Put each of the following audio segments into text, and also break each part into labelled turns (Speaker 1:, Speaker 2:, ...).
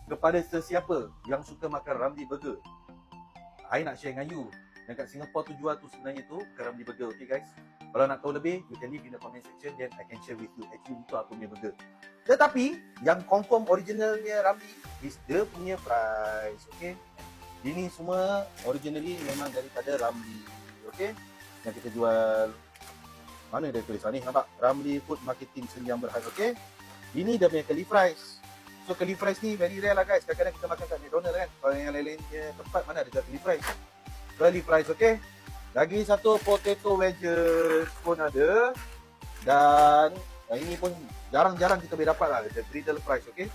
Speaker 1: kepada sesiapa yang suka makan Ramly Burger, I nak share dengan you. Yang kat Singapore tu jual tu sebenarnya tu bukan Ramly Burger, okay guys? Kalau nak tahu lebih, you can leave in the comment section, then I can share with you actually itu apa punya burger. Tetapi yang confirm originalnya Ramly is dia punya price, okay? Ini semua originally memang daripada Ramly, okay? Yang kita jual, mana dia tulis ni, nampak? Ramly Food Marketing Seri Yang Berhad, okay? Ini dia punya curly fries. So curly fries ni very rare lah guys. Kadang-kadang kita makan kat McDonald kan. Kalau yang lain-lain tempat mana ada curly fries. Curly fries, okay? Lagi satu potato wedges pun ada. Dan ini pun jarang-jarang kita boleh dapat lah. Ada griddle fries, okay?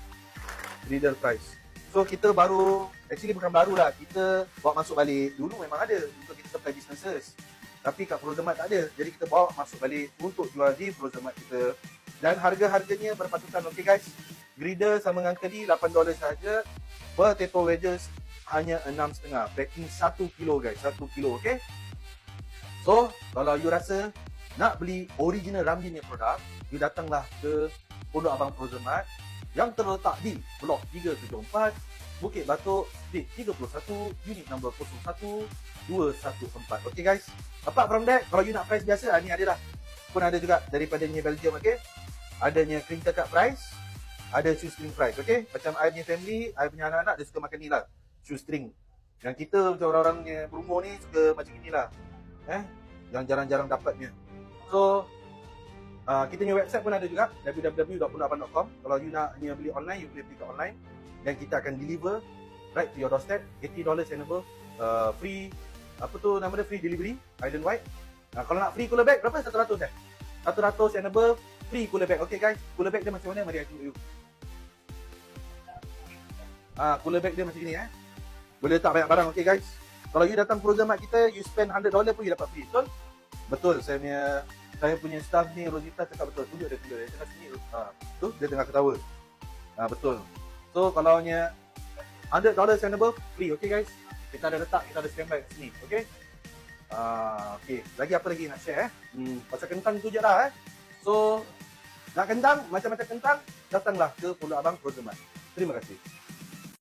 Speaker 1: Griddle fries. So kita baru, actually bukan baru lah. Kita bawa masuk balik. Dulu memang ada untuk kita supply businesses. Tapi kat Frozen Mart tak ada. Jadi kita bawa masuk balik untuk jual di Frozen Mart kita. Dan harga-harganya berpatutan, okay guys? Griddle sama dengan curly $8 saja. Potato wedges hanya $6.5. Packing 1 kilo guys, 1 kilo, okay? So, kalau you rasa nak beli original Ramly ni produk, you datanglah ke Pondok Abang Frozen Mart yang terletak di Blok 374, Bukit Batok, Street 31, unit number 01214. Okay guys? Apart from that, kalau you nak price biasa, ni ada dah. Pun ada juga daripada Belgium, okay? Adanya crinkle cut fries, ada shoestring fries, okay? Macam I punya family, I punya anak-anak dia suka makan ni lah, shoestring. Yang kita macam orang-orang yang berumur ni suka macam inilah, yang jarang-jarang dapatnya. So, kita punya website pun ada juga, www.pondokabang.com. Kalau you nak beli online, you boleh beli kat online. Dan kita akan deliver right to your doorstep, $80 and above, free, apa tu nama dia, free delivery, island wide. Kalau nak free cooler bag, berapa? 100 100 and above, free cooler bag. Okay guys, cooler bag dia macam mana? Mari I tunjuk you. Cooler bag dia macam ni boleh letak banyak barang, okay guys. Kalau you datang Frozen Mart kita, you spend $100 pun you dapat free, betul? Betul, saya punya staff ni, Rosita cakap betul. Tunjuk dia cakap sini. Tu dia tengah ketawa. Betul. So kalau nya $100 and above, free, okay guys. Kita ada letak, kita ada standby kat sini, okay? Okay, lagi apa lagi nak share pasal kentang tu je lah So, nak kentang, macam-macam kentang, datanglah ke Pondok Abang Frozen Mart. Terima kasih.